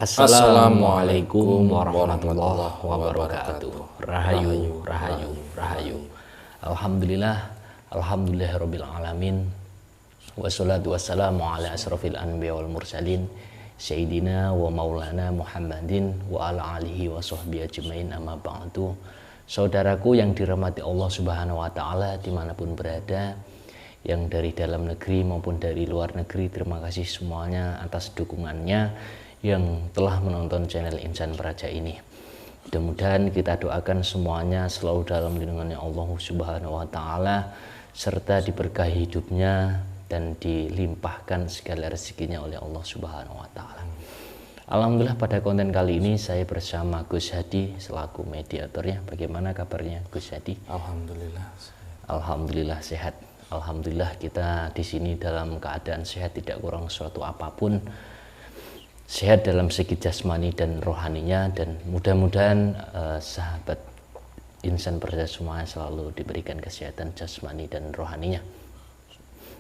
Assalamualaikum warahmatullahi wabarakatuh. Rahayu, rahayu, rahayu. Alhamdulillahirabbil alamin. Wassalatu wassalamu ala asrofil anbiya wal mursalin sayyidina wa maulana Muhammadin wa ala alihi wa sahbihi ajmain, amma ba'du. Saudaraku yang dirahmati Allah Subhanahu wa taala dimanapun berada, yang dari dalam negeri maupun dari luar negeri, terima kasih semuanya atas dukungannya yang telah menonton channel Insan Praja ini. Mudah-mudahan kita doakan semuanya selalu dalam lindungannya Allah Subhanahu wa taala, serta diberkahi hidupnya dan dilimpahkan segala rezekinya oleh Allah Subhanahu wa taala. Alhamdulillah, pada konten kali ini saya bersama Gus Hadi selaku mediatornya. Bagaimana kabarnya Gus Hadi? Alhamdulillah. Alhamdulillah sehat. Alhamdulillah kita di sini dalam keadaan sehat, tidak kurang suatu apapun. Sehat dalam segi jasmani dan rohaninya, dan mudah-mudahan sahabat Insan Praja semuanya selalu diberikan kesehatan jasmani dan rohaninya.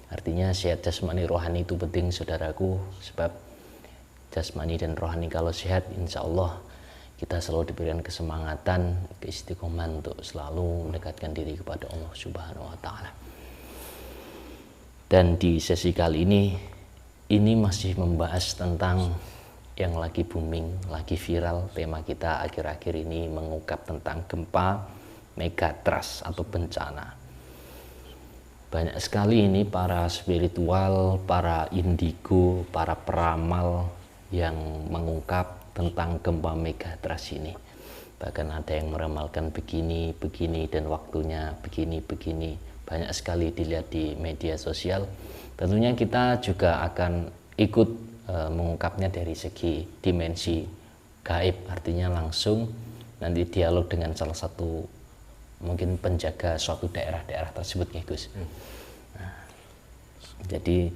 Artinya sehat jasmani rohani itu penting, saudaraku, sebab jasmani dan rohani kalau sehat, insya Allah kita selalu diberikan kesemangatan, keistiqomahan untuk selalu mendekatkan diri kepada Allah Subhanahu wa taala. Dan di sesi kali ini masih membahas tentang yang lagi booming, lagi viral. Tema kita akhir-akhir ini mengungkap tentang gempa megatrust atau bencana. Banyak sekali ini para spiritual, para indigo, para peramal yang mengungkap tentang gempa megatrust ini. Bahkan ada yang meramalkan begini, begini, dan waktunya begini, begini. Banyak sekali dilihat di media sosial. Tentunya kita juga akan ikut mengungkapnya dari segi dimensi gaib, artinya langsung nanti dialog dengan salah satu mungkin penjaga suatu daerah tersebut ya Gus. Nah, jadi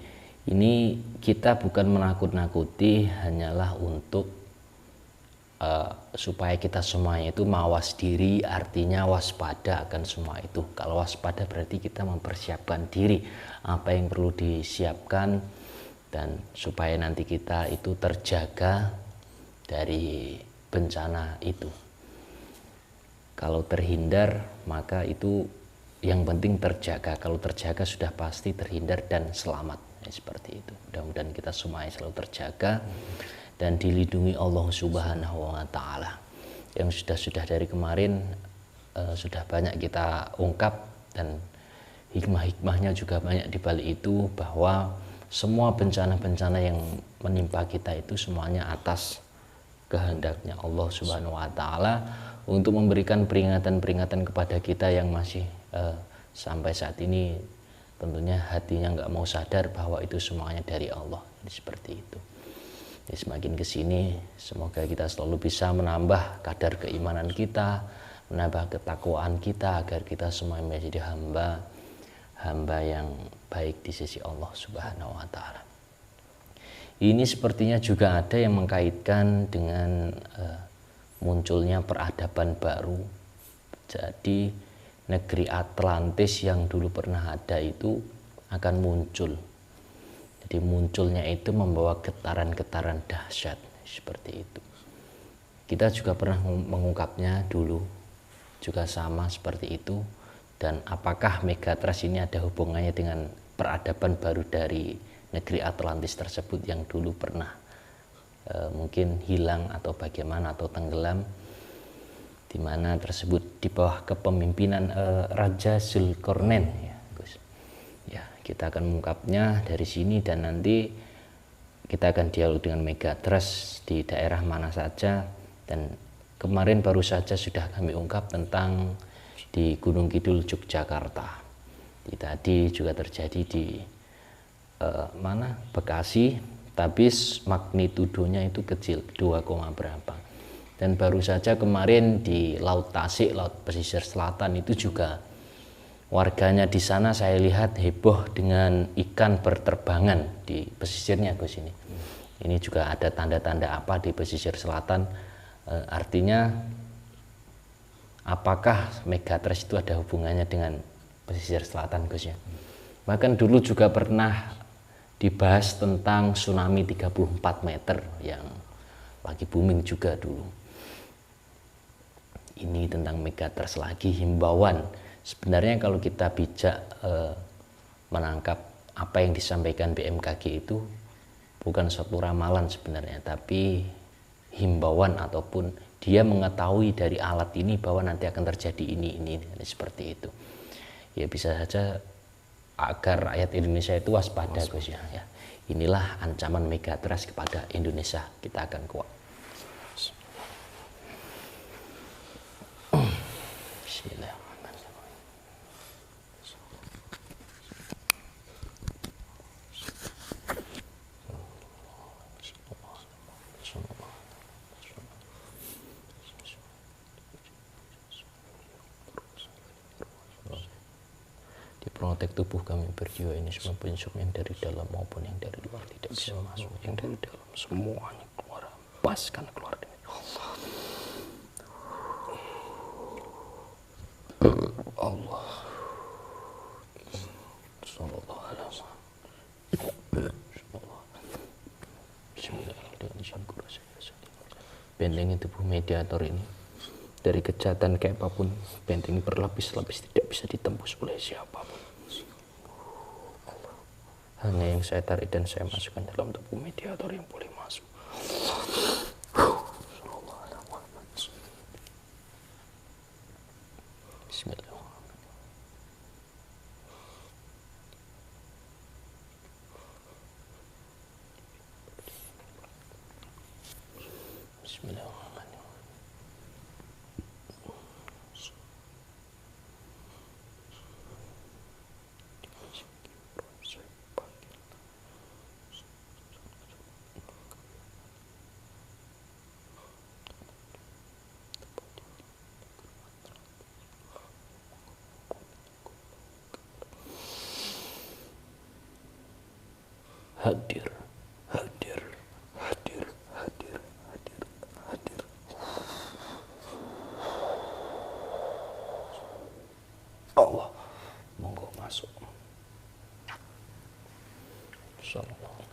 ini kita bukan menakut-nakuti, hanyalah untuk supaya kita semuanya itu mawas diri, artinya waspada akan semua itu. Kalau waspada berarti kita mempersiapkan diri, apa yang perlu disiapkan, dan supaya nanti kita itu terjaga dari bencana itu. Kalau terhindar maka itu yang penting terjaga. Kalau terjaga sudah pasti terhindar dan selamat. Seperti itu. Mudah-mudahan kita semuanya selalu terjaga dan dilindungi Allah Subhanahu wa taala. Yang sudah dari kemarin sudah banyak kita ungkap, dan hikmah-hikmahnya juga banyak di balik itu, bahwa semua bencana-bencana yang menimpa kita itu semuanya atas kehendaknya Allah Subhanahu wa taala, untuk memberikan peringatan-peringatan kepada kita yang masih sampai saat ini tentunya hatinya nggak mau sadar bahwa itu semuanya dari Allah. Seperti itu. Jadi semakin kesini semoga kita selalu bisa menambah kadar keimanan kita, menambah ketakwaan kita, agar kita semua menjadi hamba yang baik di sisi Allah Subhanahu wa taala. Ini sepertinya juga ada yang mengkaitkan dengan munculnya peradaban baru. Jadi negeri Atlantis yang dulu pernah ada itu akan muncul. Jadi munculnya itu membawa getaran-getaran dahsyat seperti itu. Kita juga pernah mengungkapnya dulu, juga sama seperti itu. Dan apakah megatrust ini ada hubungannya dengan peradaban baru dari negeri Atlantis tersebut yang dulu pernah mungkin hilang atau bagaimana, atau tenggelam, di mana tersebut di bawah kepemimpinan Raja Zulkarnain ya Gus. Ya, kita akan mengungkapnya dari sini, dan nanti kita akan dialog dengan megatrust di daerah mana saja. Dan kemarin baru saja sudah kami ungkap tentang di Gunung Kidul Yogyakarta. Tadi juga terjadi di Bekasi, tapi magnitudonya itu kecil, 2, berapa. Dan baru saja kemarin di Laut Tasik, laut pesisir selatan itu juga warganya di sana saya lihat heboh dengan ikan berterbangan di pesisirnya Gus ini. Ini juga ada tanda-tanda apa di pesisir selatan, artinya apakah megatrust itu ada hubungannya dengan pesisir selatan Gus ya? Bahkan dulu juga pernah dibahas tentang tsunami 34 meter yang lagi booming juga dulu. Ini tentang megatrust lagi, himbauan. Sebenarnya kalau kita bijak menangkap apa yang disampaikan BMKG itu bukan suatu ramalan sebenarnya, tapi himbauan ataupun dia mengetahui dari alat ini bahwa nanti akan terjadi ini seperti itu. Ya bisa saja agar rakyat Indonesia itu waspada Gus ya. Inilah ancaman megatrust kepada Indonesia, kita akan kuat. Bismillahirrahmanirrahim. Protek tubuh kami berjiwa ini semua penyusup yang dari dalam maupun yang dari luar tidak bisa masuk, yang dari dalam semuanya keluar, lepaskan keluar demi Allah. Allah. Sallallahu alaihi wasallam. Bismillahirrahmanirrahim. Bentengin tubuh mediator ini dari kejahatan kayak apapun, benteng berlapis-lapis tidak bisa ditembus oleh siapapun. Hanya yang saya tarik dan saya masukkan dalam tubuh mediator yang boleh masuk. Bismillahirrahmanirrahim. Bismillahirrahmanirrahim. Hadir, hadir, hadir, hadir, hadir, hadir. Allah, monggo masuk. Sallallahu.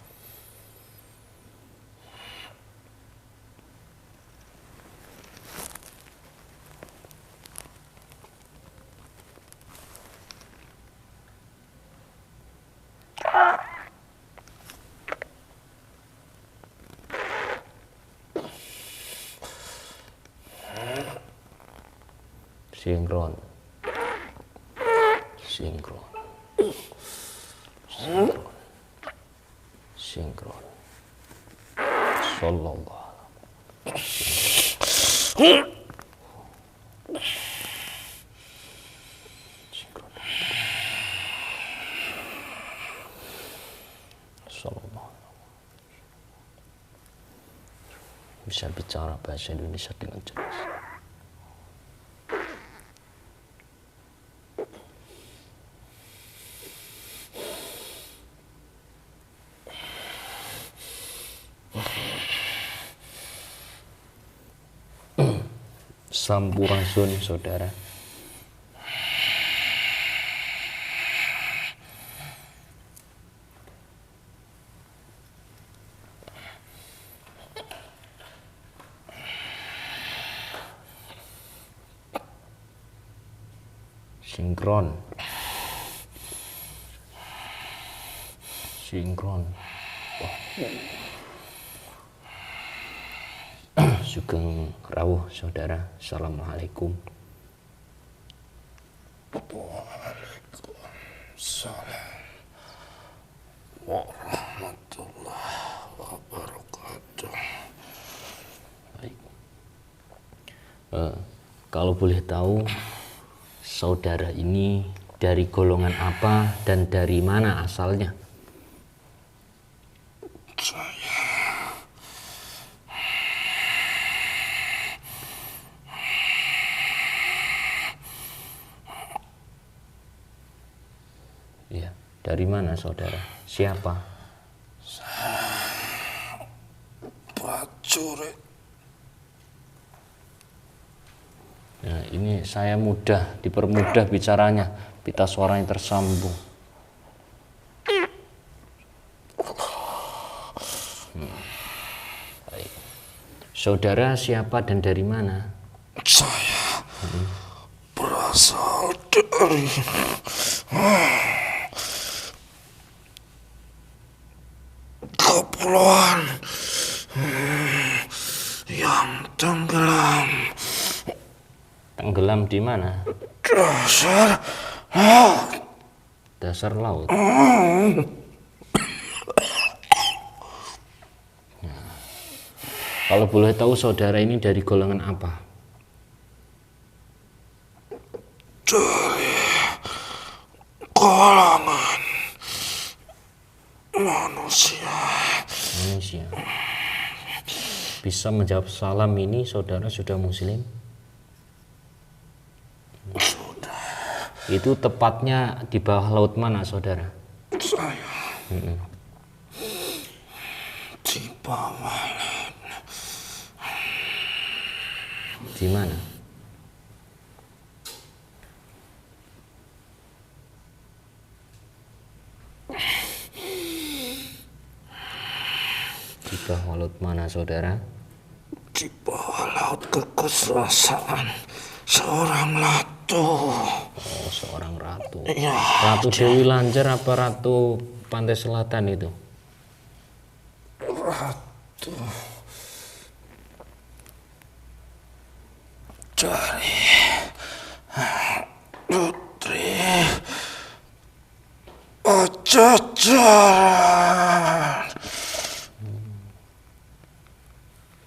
Sinkron, sinkron, sinkron, sinkron. Sallallahu alaihi sinkron. Sallallahu. Bisa bicara bahasa Indonesia dengan jelas. Sampurasun saudara. Sinkron, sinkron. Sugeng rawuh saudara. Assalamualaikum. Waalaikumsalam warahmatullahi wabarakatuh. Baik. Kalau boleh tahu, saudara ini dari golongan apa dan dari mana asalnya? Ya, dari mana saudara? Siapa? Prajurit. Nah, ini saya dipermudah bicaranya, pita suaranya tersambung. Baik. Saudara siapa dan dari mana? Saya berasal dari kepulauan yang tenggelam. Tenggelam di mana? Dasar laut. Dasar laut. Kalau boleh tahu saudara ini dari golongan apa? Dari kalangan manusia. Manusia. Bisa menjawab salam ini saudara sudah muslim? Sudah. Itu tepatnya di bawah laut mana saudara? Saya di bawah. Di mana? Di bawah laut mana saudara? Di bawah laut kekuasaan seorang ratu. Oh, seorang ratu. Ya, Ratu Dewi Lanjar apa Ratu Pantai Selatan itu? ratu dari putri Pajajaran.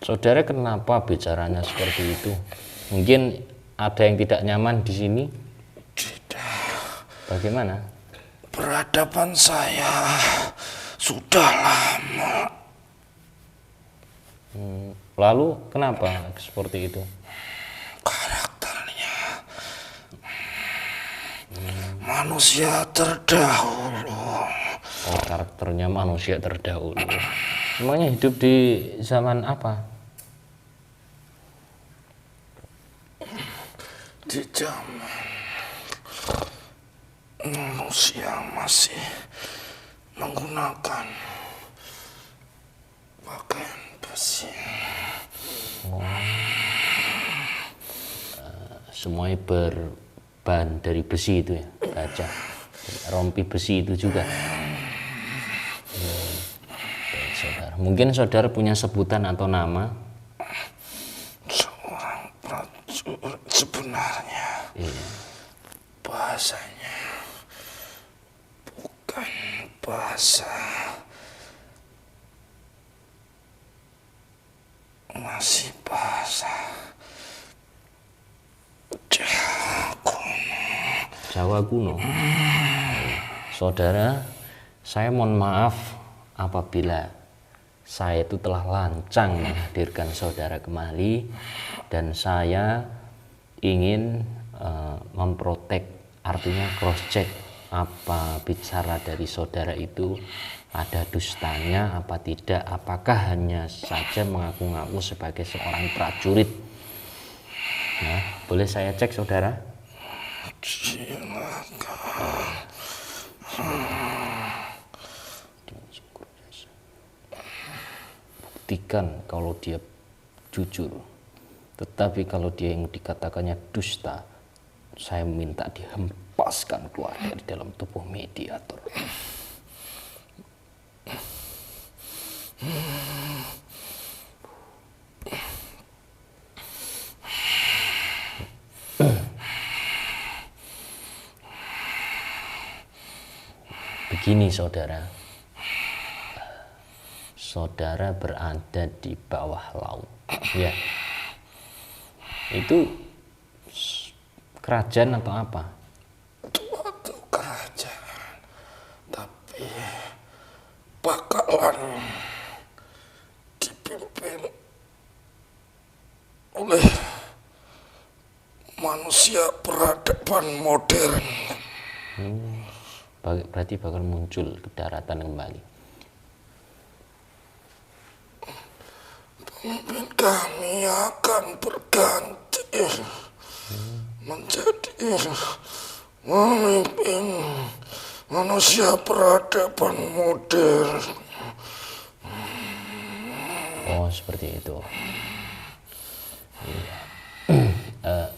Saudara kenapa bicaranya seperti itu? Mungkin ada yang tidak nyaman di sini? Tidak. Bagaimana? Peradaban saya sudah lama. Lalu kenapa seperti itu? Karakternya manusia terdahulu. Oh, karakternya manusia terdahulu. Emangnya hidup di zaman apa? Di zaman manusia masih menggunakan pakaian besi. Semuanya berbahan dari besi itu ya, kaca. Rompi besi itu juga. Baik, saudara. Mungkin saudara punya sebutan atau nama? Seorang prajurit sebenarnya Iya. bahasanya bukan bahasa masih bahasa Jawa kuno. Saudara, saya mohon maaf apabila saya itu telah lancang menghadirkan saudara kembali, dan saya ingin memprotek, artinya cross check apa bicara dari saudara itu ada dustanya apa tidak, apakah hanya saja mengaku-ngaku sebagai seorang prajurit. Nah, boleh saya cek saudara? Buktikan kalau dia jujur. Tetapi kalau dia yang dikatakannya dusta, saya minta dihempaskan keluar dari dalam tubuh mediator. Begini saudara, saudara berada di bawah laut, ya. Itu kerajaan atau apa? Suatu kerajaan, tapi bakalan dipimpin oleh manusia peradaban modern. Berarti bakal muncul ke daratan kembali. Pemimpin kami akan berganti menjadi memimpin manusia peradaban modern. Oh, seperti itu.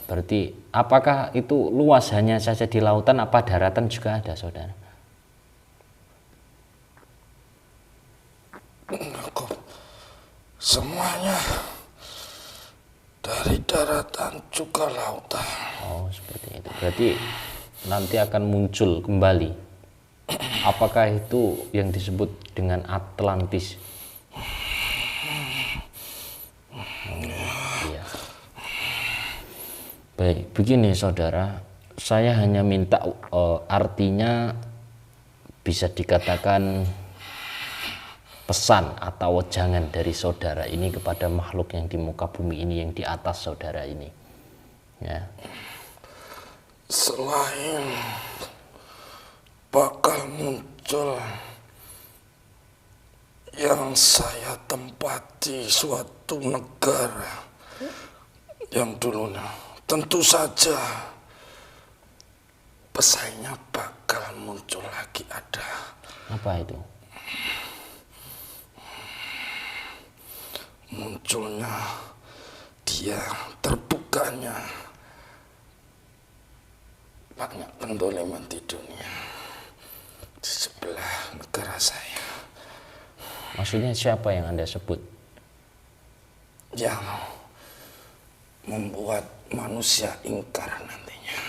Berarti apakah itu luas hanya saja di lautan, apa daratan juga ada, saudara? Semuanya dari daratan juga lautan. Oh, seperti itu. Berarti nanti akan muncul kembali. Apakah itu yang disebut dengan Atlantis? Iya. Baik, begini saudara, saya hanya minta artinya bisa dikatakan pesan atau wejangan dari saudara ini kepada makhluk yang di muka bumi ini, yang di atas saudara ini. Ya. Selain bakal muncul yang saya tempati suatu negara yang dulunya, tentu saja pesaingnya bakal muncul lagi ada. Apa itu? Munculnya dia, terbukanya banyak pendoliman di dunia di sebelah negara saya. Maksudnya siapa yang Anda sebut? Yang membuat manusia ingkar nantinya.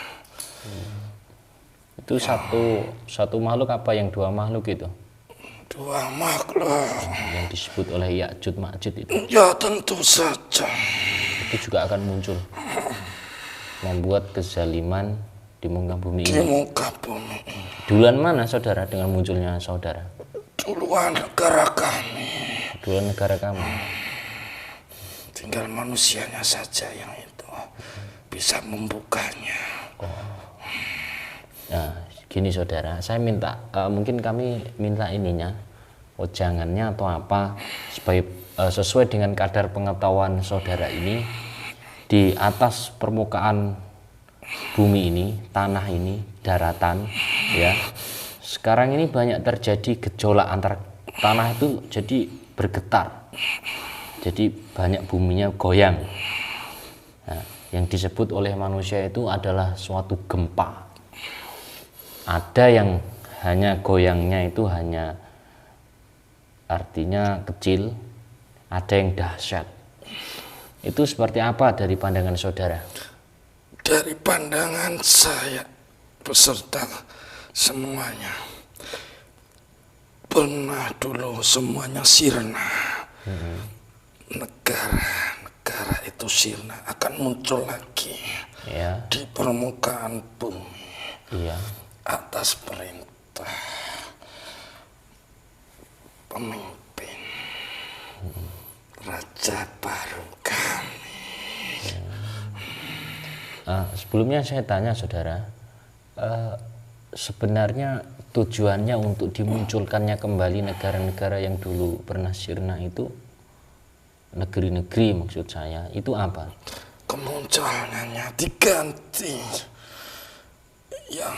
Itu satu makhluk apa yang dua makhluk itu? Dua makhluk. Yang disebut oleh Ya'juj Ma'juj itu. Ya tentu saja. Itu juga akan muncul. Membuat kezaliman di muka bumi Di ini. muka bumi. Duluan mana saudara dengan munculnya saudara? Duluan negara kami. Duluan negara kamu. Tinggal manusianya saja yang itu bisa membukanya. Nah, gini saudara, saya minta mungkin kami minta ininya, wejangannya atau apa supaya sesuai dengan kadar pengetahuan saudara ini, di atas permukaan bumi ini, tanah ini, daratan, ya. Sekarang ini banyak terjadi gejolak antar tanah itu jadi bergetar. Jadi banyak buminya goyang. Nah, yang disebut oleh manusia itu adalah suatu gempa. Ada yang hanya goyangnya itu hanya artinya kecil, ada yang dahsyat. Itu seperti apa dari pandangan saudara? Dari pandangan saya beserta semuanya, pernah dulu semuanya sirna. Negara itu sirna, akan muncul lagi Ya, di permukaan bumi. iya. Atas perintah pemimpin raja baru kami. Sebelumnya saya tanya saudara, sebenarnya tujuannya untuk dimunculkannya kembali negara-negara yang dulu pernah sirna itu, negeri-negeri maksud saya, itu apa? Kemunculannya diganti yang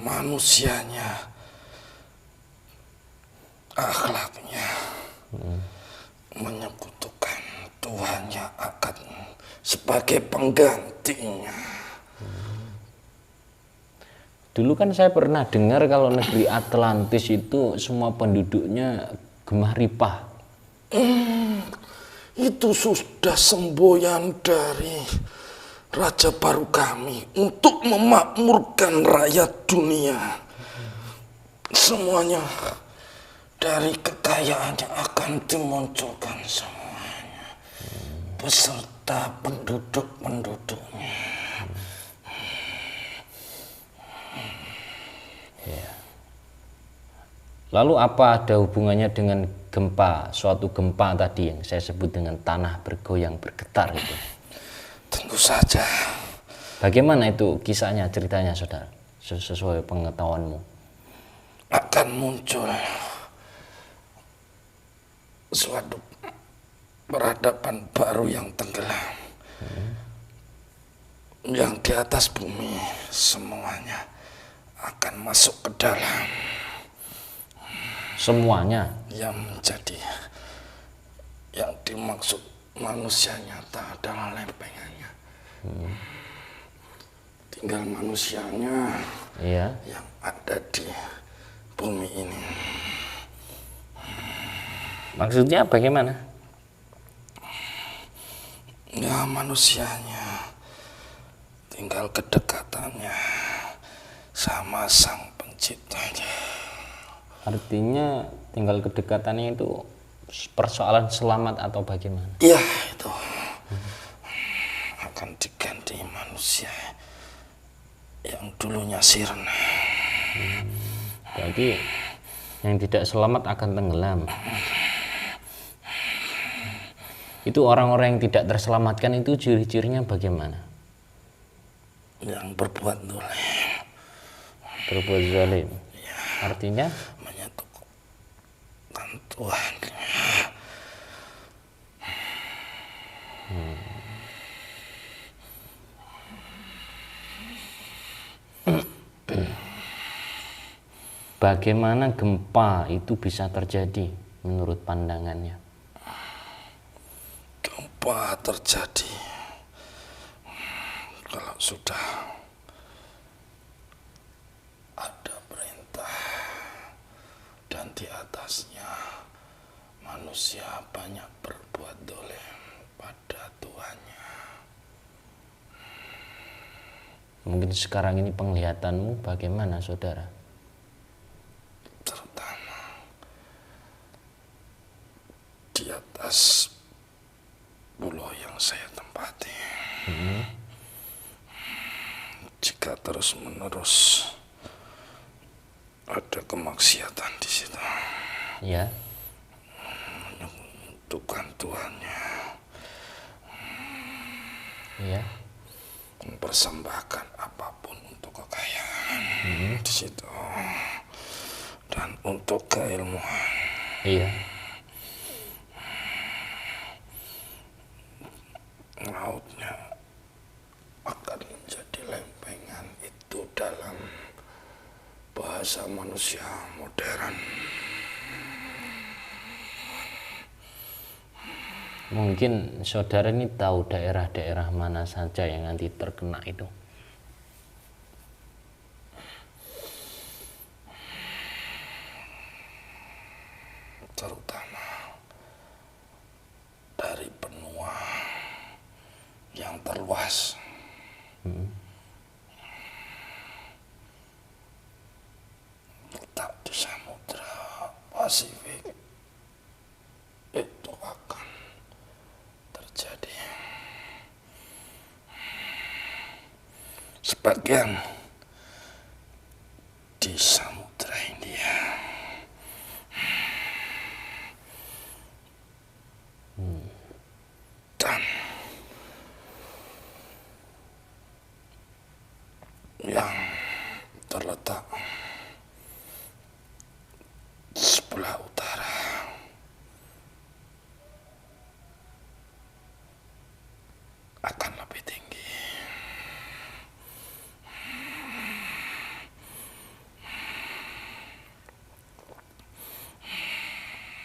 manusianya, akhlaknya menyekutukan Tuhannya akan sebagai penggantinya. Dulu kan saya pernah dengar kalau negeri Atlantis itu semua penduduknya gemah ripah. Itu sudah semboyan dari raja baru kami untuk memakmurkan rakyat dunia. Semuanya dari kekayaannya akan dimunculkan semuanya beserta penduduk-penduduknya. Lalu apa ada hubungannya dengan gempa, suatu gempa tadi yang saya sebut dengan tanah bergoyang bergetar itu? Tentu saja. Bagaimana itu kisahnya, ceritanya saudara, sesuai pengetahuanmu? Akan muncul suatu peradaban baru yang tenggelam. Yang di atas bumi semuanya akan masuk ke dalam. Semuanya? Yang menjadi, yang dimaksud manusia nyata adalah lempengannya. tinggal manusianya Iya. yang ada di bumi ini. Maksudnya bagaimana? Ya, manusianya, tinggal kedekatannya sama sang penciptanya. Artinya tinggal kedekatannya itu persoalan selamat atau bagaimana? Ya, itu akan diganti manusia yang dulunya sirna. Berarti yang tidak selamat akan tenggelam. Itu orang-orang yang tidak terselamatkan itu ciri-cirinya bagaimana? Yang berbuat dolim, Berbuat zalim. Artinya menyatukan Tuhan. bagaimana gempa itu bisa terjadi menurut pandangannya? Gempa terjadi kalau sudah ada perintah dan di atasnya manusia banyak berbuat dolim pada Tuhannya. Mungkin sekarang ini penglihatanmu bagaimana, saudara? Terutama di atas pulau yang saya tempati. Jika terus-menerus ada kemaksiatan di situ, Ya. menyekutukan Tuhannya, Ya. mempersembahkan apapun untuk kekayaan di situ dan untuk keilmuan. Iya. Lautnya akan menjadi lempengan. Itu dalam bahasa manusia modern. Mungkin saudara ini tahu daerah-daerah mana saja yang nanti terkena itu. Terutama dari benua yang terluas. Letak di Samudra Pasifik, itu akan terjadi. Sebagian di Samudra India, dan yang terletak sebelah utara akan lebih tinggi.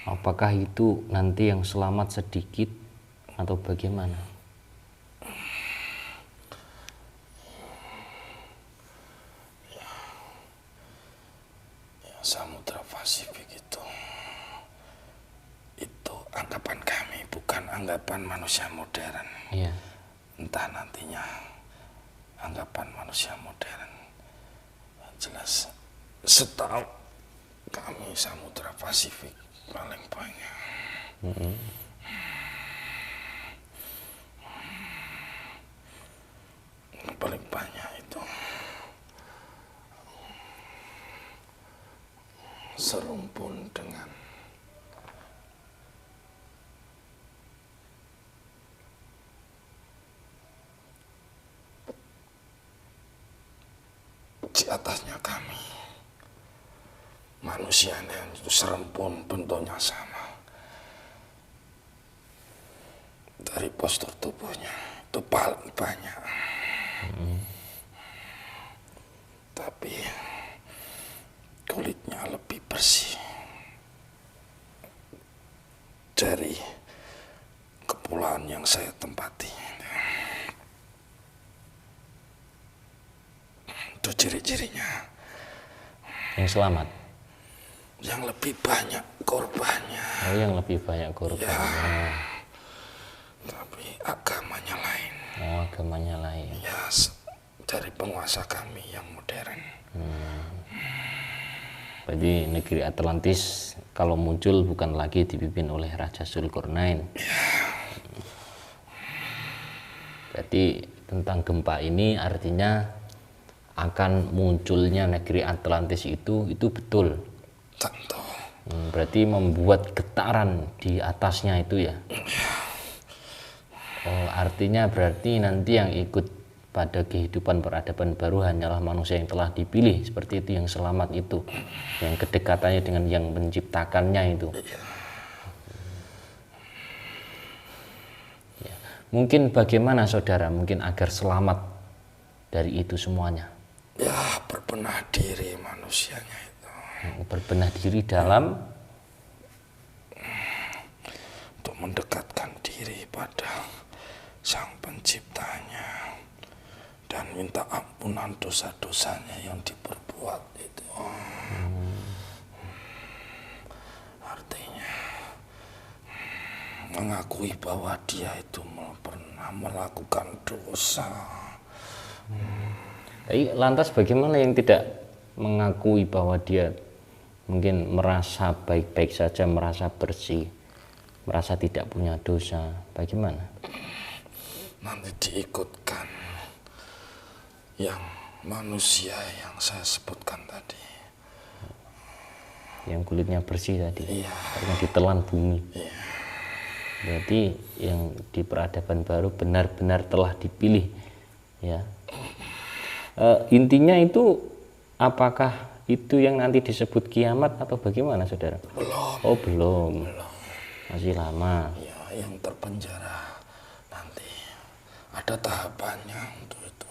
Apakah itu nanti yang selamat sedikit atau bagaimana? Samudra Pasifik itu anggapan kami, bukan anggapan manusia modern. Iya. Entah nantinya anggapan manusia modern. Yang jelas setahu kami Samudra Pasifik paling banyak. Paling banyak itu serumpun dengan di atasnya kami. Manusia yang itu serumpun, bentuknya sama. Dari postur tubuhnya itu paling banyak. Tapi kulitnya lebih bersih dari kepulauan yang saya tempati. itu ciri-cirinya. Yang selamat? Yang lebih banyak korbannya. Oh, yang lebih banyak korbannya. Ya, tapi agamanya lain. Oh, agamanya lain. Ya, dari penguasa kami yang modern. Berarti negeri Atlantis kalau muncul bukan lagi dipimpin oleh Raja Zulkarnain. Berarti tentang gempa ini artinya akan munculnya negeri Atlantis itu betul. Tentu. Berarti membuat getaran di atasnya itu ya. Oh, artinya berarti nanti yang ikut pada kehidupan peradaban baru hanyalah manusia yang telah dipilih, seperti itu, yang selamat itu, yang kedekatannya dengan yang menciptakannya itu. Ya. Mungkin bagaimana saudara, mungkin agar selamat dari itu semuanya? Ya, berbenah diri manusianya itu. Berbenah diri dalam untuk mendekatkan diri pada Sang Penciptanya dan minta ampunan dosa-dosanya yang diperbuat itu. Artinya mengakui bahwa dia itu pernah melakukan dosa. Lantas bagaimana yang tidak mengakui bahwa dia mungkin merasa baik-baik saja, merasa bersih, merasa tidak punya dosa? Bagaimana? Nanti diikutkan yang manusia yang saya sebutkan tadi, yang kulitnya bersih tadi, iya, karena ditelan bumi. Iya. Berarti yang di peradaban baru benar-benar telah dipilih, ya. Intinya itu apakah itu yang nanti disebut kiamat atau bagaimana, saudara? Belum. Oh, belum. Masih lama. Ya, yang terpenjara nanti ada tahapannya untuk itu.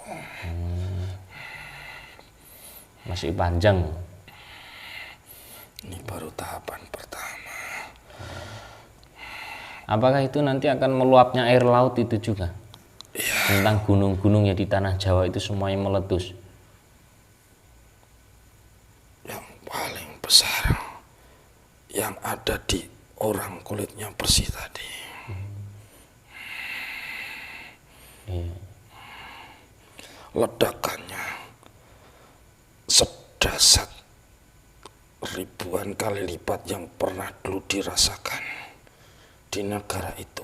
Masih panjang. Ini baru tahapan pertama. Apakah itu nanti akan meluapnya air laut itu juga? Ya. Tentang gunung-gunung yang di tanah Jawa itu semuanya meletus. Yang paling besar yang ada di orang kulitnya bersih tadi. Iya. Ledakannya sedasat ribuan kali lipat yang pernah dulu dirasakan di negara itu.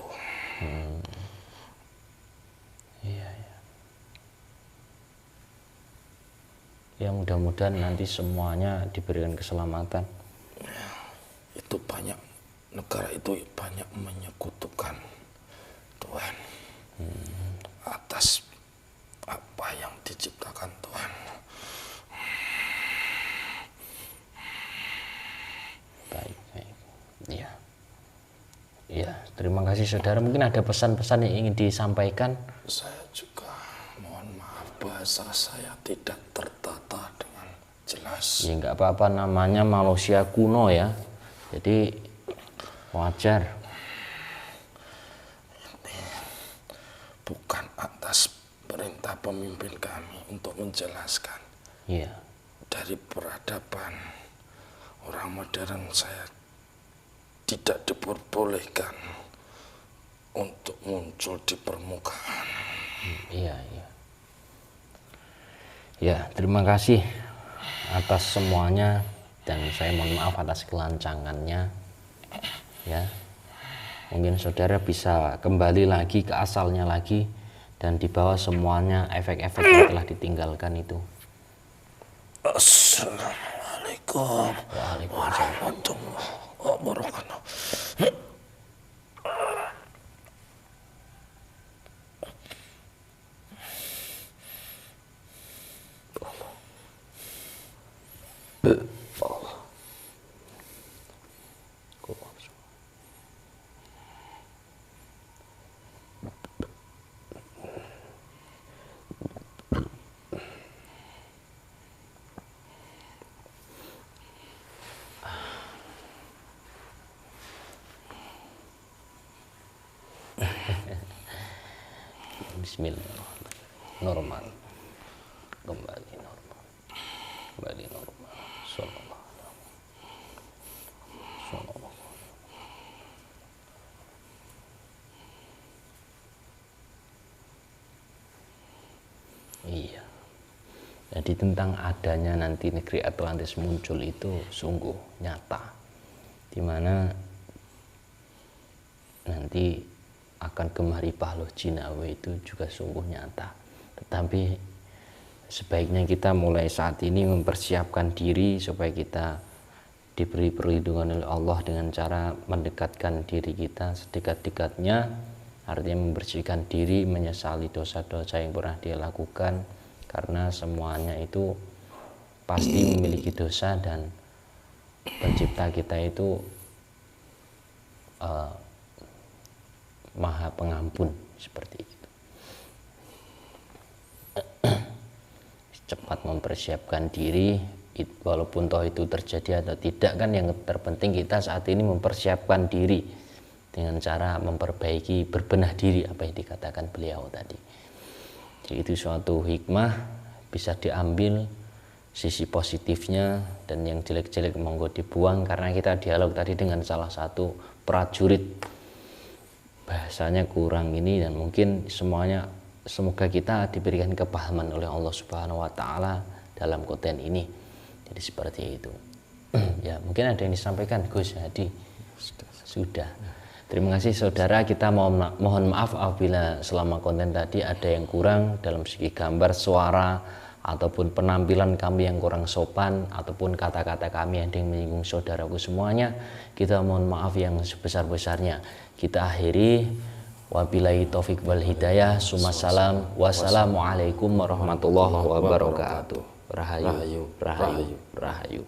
Iya, iya. Ya, mudah-mudahan nanti semuanya diberikan keselamatan. Ya, itu banyak, negara itu banyak menyekutukan Tuhan atas apa yang diciptakan Tuhan. Baik, baik. Iya. Iya, terima kasih saudara. Mungkin ada pesan-pesan yang ingin disampaikan. Saya juga mohon maaf bahasa saya tidak tertata dengan jelas. Ya nggak apa-apa, namanya manusia kuno ya. Jadi wajar. Bukan atas perintah pemimpin kami untuk menjelaskan. Iya. Dari peradaban orang modern saya tidak diperbolehkan untuk muncul di permukaan. Iya, iya. Ya, terima kasih atas semuanya dan saya mohon maaf atas kelancangannya. Ya. Mungkin saudara bisa kembali lagi ke asalnya lagi dan dibawa semuanya efek-efek yang telah ditinggalkan itu. Assalamualaikum warahmatullahi wabarakatuh. Bismillahirrahmanirrahim. Normal. Kembali normal. kembali normal. Sallallahu Sallallahu. Iya. Jadi tentang adanya nanti negeri Atlantis muncul itu sungguh nyata, dimana nanti akan kemari Pahlo Jinawa itu juga sungguh nyata. Tetapi sebaiknya kita mulai saat ini mempersiapkan diri supaya kita diberi perlindungan oleh Allah dengan cara mendekatkan diri kita sedekat-dekatnya, artinya membersihkan diri, menyesali dosa-dosa yang pernah dia lakukan, karena semuanya itu pasti memiliki dosa dan pencipta kita itu Maha Pengampun seperti itu. Cepat mempersiapkan diri, walaupun toh itu terjadi atau tidak, kan yang terpenting kita saat ini mempersiapkan diri dengan cara memperbaiki, berbenah diri, apa yang dikatakan beliau tadi. Jadi itu suatu hikmah, bisa diambil sisi positifnya, dan yang jelek-jelek monggo dibuang. Karena kita dialog tadi dengan salah satu prajurit, bahasanya kurang ini, dan mungkin semuanya, semoga kita diberikan kepahaman oleh Allah Subhanahu wa Ta'ala dalam konten ini. Jadi seperti itu. Ya, mungkin ada yang disampaikan Gus Hadi. Sudah. Terima kasih saudara, kita mohon maaf apabila selama konten tadi ada yang kurang dalam segi gambar, suara, ataupun penampilan kami yang kurang sopan, ataupun kata-kata kami yang menyinggung saudaraku semuanya. Kita mohon maaf yang sebesar-besarnya. Kita akhiri, wabillahi taufik wal hidayah, summasalam, wassalamualaikum warahmatullahi wabarakatuh. Rahayu, rahayu, rahayu.